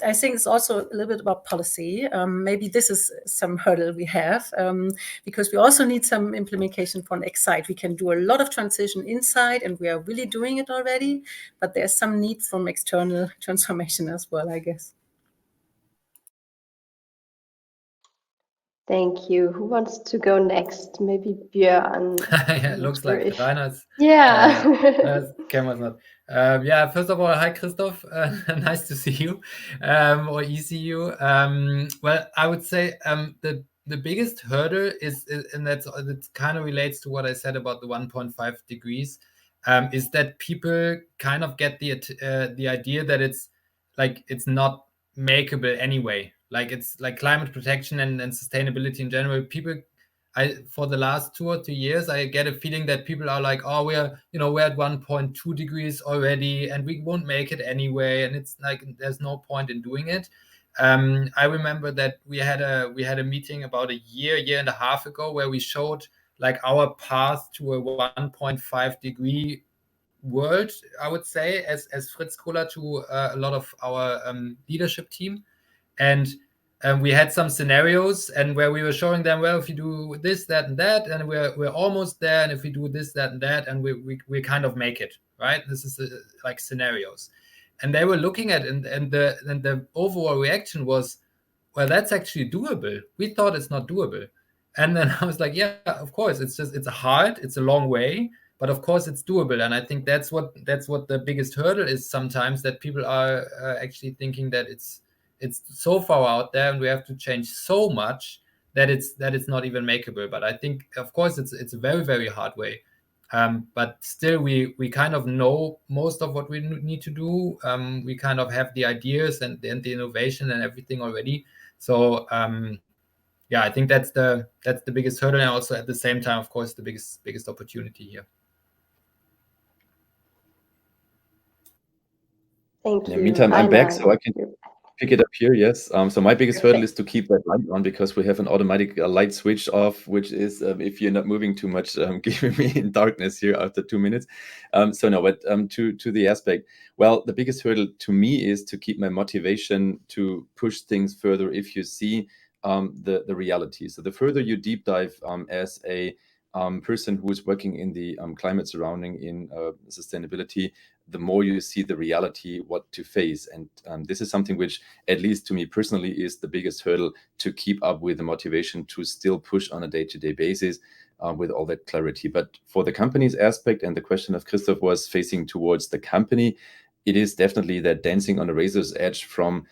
I think it's also a little bit about policy. Maybe this is some hurdle we have, because we also need some implementation from outside. We can do a lot of transition inside, and we are really doing it already, but there's some need from external transformation as well, I guess. Thank you. Who wants to go next? Maybe Björn. Yeah, it looks like Rainer's. Yeah. Camera's not. Yeah, first of all, hi, Christoph. Nice to see you, or ECU. Well, I would say the biggest hurdle is and that kind of relates to what I said about the 1.5 degrees, is that people kind of get the idea that it's not makeable anyway. Like, it's like climate protection and sustainability in general. People, for the last 2 or 3 years, I get a feeling that people are like, oh, we're at 1.2 degrees already, and we won't make it anyway, and it's like there's no point in doing it. I remember that we had a meeting about a year and a half ago where we showed like our path to a 1.5 degree world, I would say, as fritz-kola to a lot of our leadership team. And we had some scenarios, and where we were showing them, well, if you do this, that, and that, and we're almost there, and if we do this, that, and that, and we kind of make it, right? This is like scenarios. And they were looking at it, and the overall reaction was, well, that's actually doable. We thought it's not doable. And then I was like, yeah, of course, it's hard, it's a long way, but of course it's doable. And I think that's what the biggest hurdle is sometimes, that people are actually thinking that it's so far out there, and we have to change so much that it's not even makeable. But I think, of course, it's a very, very hard way. But still, we kind of know most of what we need to do. We kind of have the ideas and the innovation and everything already. So I think that's the biggest hurdle, and also at the same time, of course, the biggest opportunity here. Thank you. In the meantime, I'm back, so I can pick it up here. Yes. So my biggest hurdle is to keep that light on, because we have an automatic light switch off, which is if you're not moving too much, keeping me in darkness here after 2 minutes. To the aspect, well, the biggest hurdle to me is to keep my motivation to push things further. If you see the reality, so the further you deep dive as a person who is working in the climate surrounding in sustainability, the more you see the reality, what to face. And this is something which, at least to me personally, is the biggest hurdle to keep up with the motivation to still push on a day-to-day basis with all that clarity. But for the company's aspect, and the question of Christoph was facing towards the company, it is definitely that dancing on a razor's edge from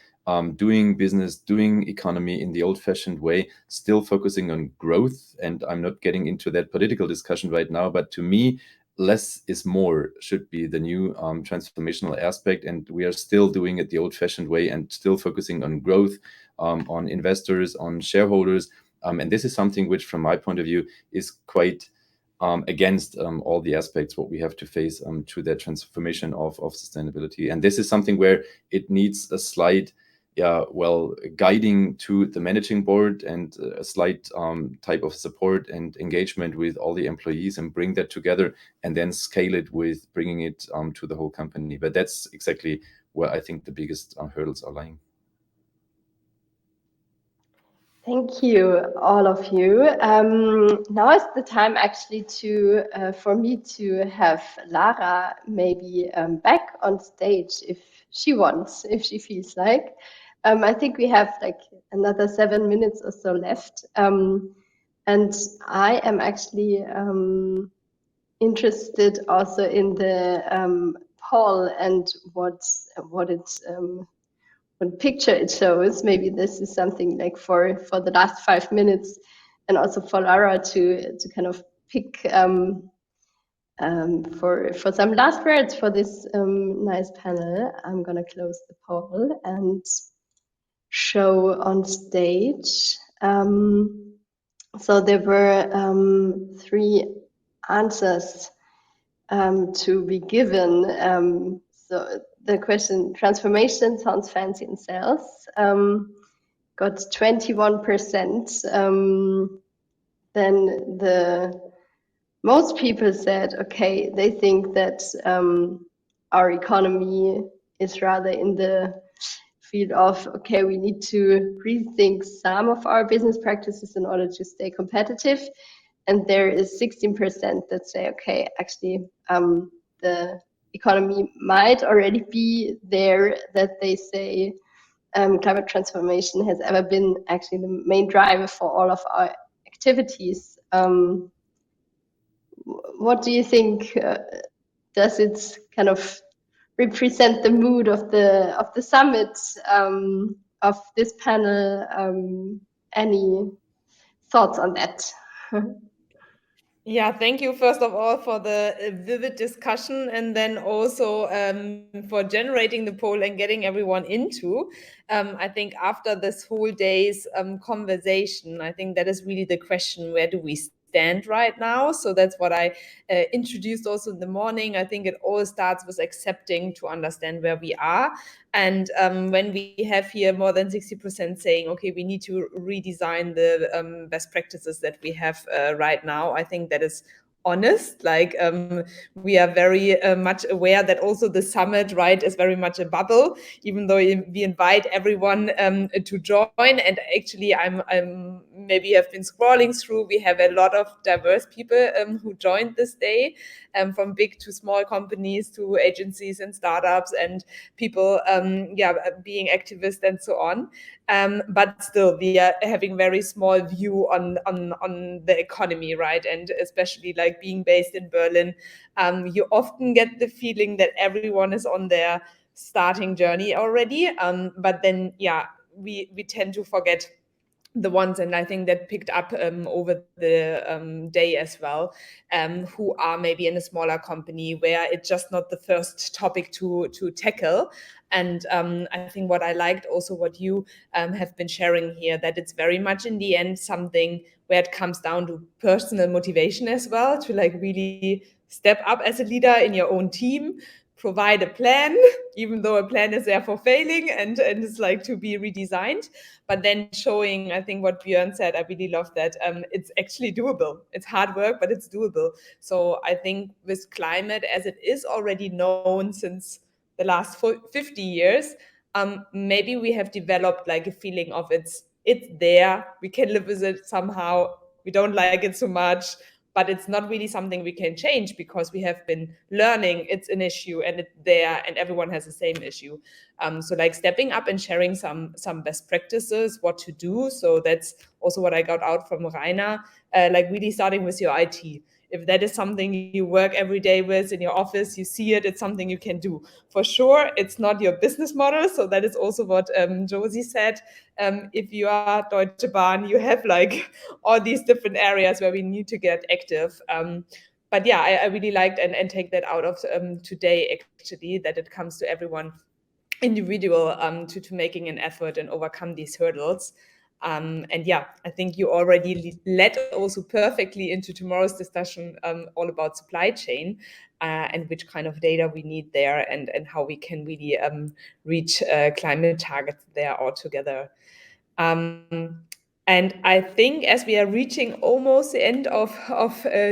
doing business, doing economy in the old-fashioned way, still focusing on growth. And I'm not getting into that political discussion right now, but to me, less is more should be the new transformational aspect. And we are still doing it the old-fashioned way and still focusing on growth, on investors, on shareholders. And this is something which, from my point of view, is quite against all the aspects what we have to face to that transformation of sustainability. And this is something where it needs a slight guiding to the managing board, and a slight type of support and engagement with all the employees, and bring that together and then scale it with bringing it to the whole company. But that's exactly where I think the biggest hurdles are lying. Thank you, all of you. Now is the time actually for me to have Lara maybe back on stage if she wants, if she feels like. I think we have like another 7 minutes or so left. And I am actually interested also in the poll and what picture it shows. Maybe this is something like for the last 5 minutes, and also for Lara to kind of pick for some last words for this nice panel. I'm gonna close the poll and show on stage. So there were 3 answers to be given. So the question, transformation sounds fancy in sales, got 21%. Then most people said, okay, they think that our economy is rather in the field of, okay, we need to rethink some of our business practices in order to stay competitive. And there is 16% that say, okay, actually, the economy might already be there, that they say climate transformation has ever been actually the main driver for all of our activities. What do you think? Does it kind of represent the mood of the summit, of this panel? Any thoughts on that? Yeah, thank you first of all for the vivid discussion, and then also for generating the poll and getting everyone into. I think after this whole day's conversation, I think that is really the question, where do we stand right now? So that's what I introduced also in the morning. I think it all starts with accepting to understand where we are. And when we have here more than 60% saying, okay, we need to redesign the best practices that we have right now, I think that is honest. Like we are very much aware that also the summit, right, is very much a bubble, even though we invite everyone to join. And actually, I'm maybe have been scrolling through. We have a lot of diverse people who joined this day, from big to small companies to agencies and startups and people, being activists and so on. But still, we are having very small view on the economy, right? And especially like being based in Berlin, you often get the feeling that everyone is on their starting journey already. But then, yeah, we tend to forget the ones, and I think that picked up over the day as well, who are maybe in a smaller company where it's just not the first topic to tackle. And I think what I liked also what you have been sharing here, that it's very much in the end something where it comes down to personal motivation as well, to like really step up as a leader in your own team, provide a plan, even though a plan is there for failing and it's like to be redesigned, but then showing, I think what Björn said, I really love that, it's actually doable. It's hard work, but it's doable. So I think with climate, as it is already known since the last 50 years, maybe we have developed like a feeling of it's there, we can live with it somehow, we don't like it so much, but it's not really something we can change because we have been learning it's an issue and it's there and everyone has the same issue. So like stepping up and sharing some best practices, what to do. So that's also what I got out from Rainer, like really starting with your IT. If that is something you work every day with in your office, you see it, it's something you can do. For sure, it's not your business model. So that is also what Josie said. If you are Deutsche Bahn, you have like all these different areas where we need to get active. But yeah, I really liked and take that out of today, actually, that it comes to everyone individual to making an effort and overcome these hurdles. And yeah, I think you already led also perfectly into tomorrow's discussion all about supply chain and which kind of data we need there and how we can really reach climate targets there all together. And I think as we are reaching almost the end of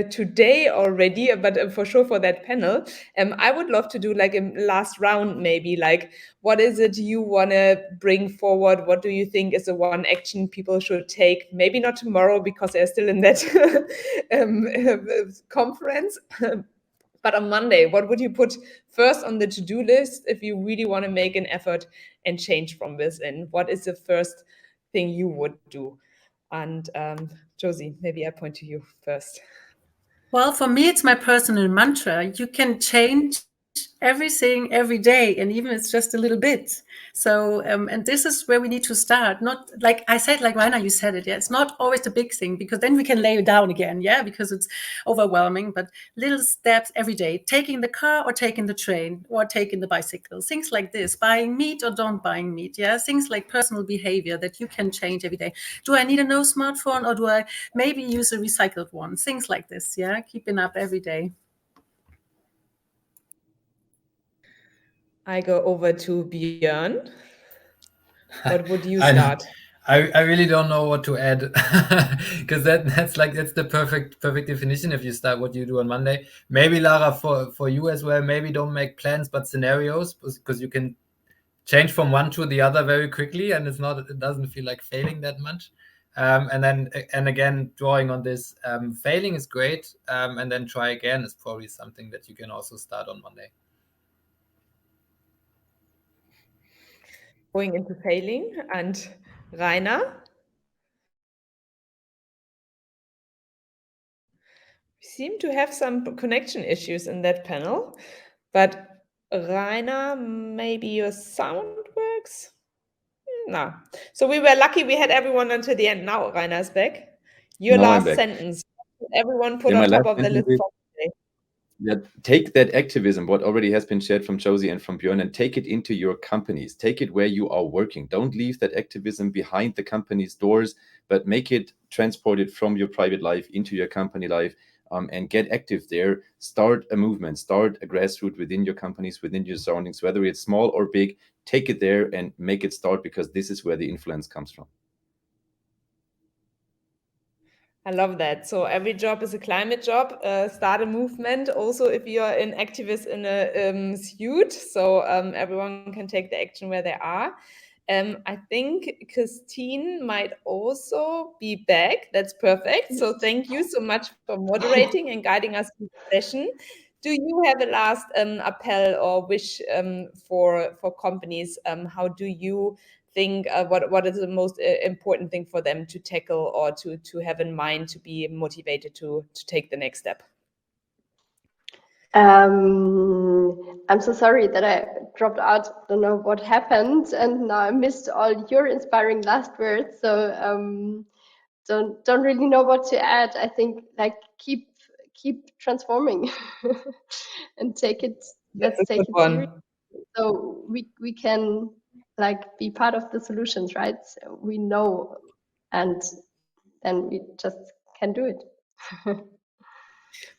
today already, but for sure for that panel, I would love to do like a last round, maybe like, what is it you want to bring forward? What do you think is the one action people should take? Maybe not tomorrow because they're still in that conference. But on Monday, what would you put first on the to-do list if you really want to make an effort and change from within? What is the first thing you would do? And Josie, maybe I point to you first. Well, for me, it's my personal mantra. You can change everything every day, and even it's just a little bit. So, and this is where we need to start. Not like I said, like Rainer, you said it. Yeah, it's not always the big thing because then we can lay it down again. Yeah, because it's overwhelming. But little steps every day: taking the car or taking the train or taking the bicycle. Things like this: buying meat or don't buying meat. Yeah, things like personal behavior that you can change every day. Do I need a no smartphone or do I maybe use a recycled one? Things like this. Yeah, keeping up every day. I go over to Björn. What would you start? I really don't know what to add because that's the perfect definition. If you start what you do on Monday, maybe Lara for you as well. Maybe don't make plans but scenarios because you can change from one to the other very quickly, and it doesn't feel like failing that much. And again, drawing on this, failing is great, and then try again is probably something that you can also start on Monday. Going into failing, and Rainer? We seem to have some connection issues in that panel, but Rainer, maybe your sound works? No. So we were lucky we had everyone until the end. Now Rainer's back. Your Now I'm last back. sentence. Everyone put Yeah, my on top last of the sentence list is for today. that take that activism, what already has been shared from Josie and from Björn, and take it into your companies. Take it where you are working. Don't leave that activism behind the company's doors, but make it transported from your private life into your company life, and get active there. Start a movement, start a grassroots within your companies, within your surroundings, whether it's small or big. Take it there and make it start, because this is where the influence comes from. I love that. So every job is a climate job. Start a movement. Also, if you are an activist in a suit, so everyone can take the action where they are. I think Chrstine might also be back. That's perfect. So thank you so much for moderating and guiding us through the session. Do you have a last appel or wish for companies? How do you think what is the most important thing for them to tackle or to have in mind to be motivated to take the next step? I'm so sorry that I dropped out. Don't know what happened, and now I missed all your inspiring last words. So don't really know what to add. I think like keep transforming and take it. Let's take it serious. So we can like be part of the solutions, right? So we know, and then we just can do it.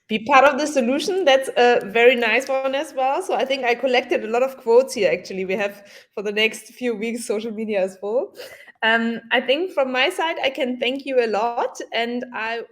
Be part of the solution. That's a very nice one as well. So I think I collected a lot of quotes here. Actually, we have for the next few weeks social media is full. I think from my side, I can thank you a lot, and I